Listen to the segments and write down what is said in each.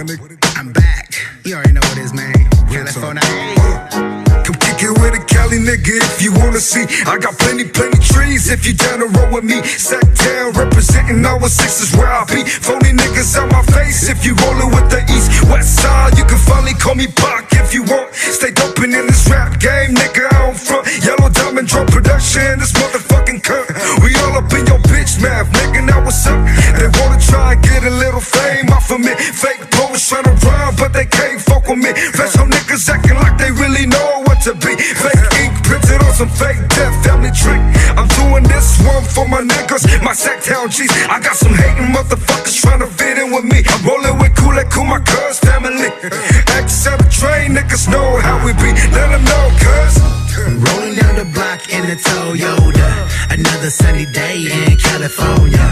my nigga? I'm back. You already know what it is, man. California. Come kick it with a Cali nigga if you wanna see. I got plenty trees if you down the road with me. Sacktown representing our sixes where I be. Phony niggas out my face if you rollin' with the east west side. You can finally call me Pac if you want. Stay doping in this rap game, nigga. I don't front. Yellow Diamond Drum Production, this motherfucking current. We all up in your bitch mouth, nigga. Now what's up? They wanna try and get a little fame off of me. Fake poets tryna rhyme, but they can't fuck with me. Special niggas acting like they really know what to be. Fake ink printed on some fake death family trick. I'm doing this one for my niggas, my Sacktown G's. I got some hating motherfuckers tryna fit in with me. I'm rolling with Cool, my cuz family. Accept train, niggas know how we be. Let them know, cuz. Rolling down the block in a Toyota. Another sunny day in California.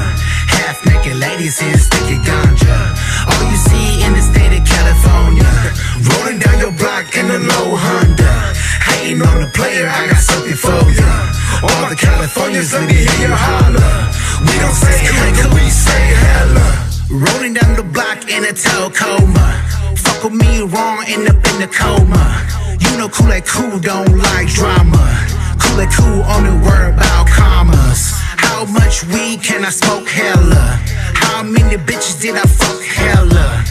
Half naked ladies in sticky ganja. All you see in the state of California. Rolling down your block in a low Honda. Hating on the player, I got something for ya. All the Californians, let me hear you holler. We don't say hella, we say hella. Rolling down the block in a Tacoma. Fuck with me wrong, end up in the coma. You know Cool don't like drama. Cool only worry about commas. How much weed can I smoke? Hella. How many bitches did I fuck? Hella.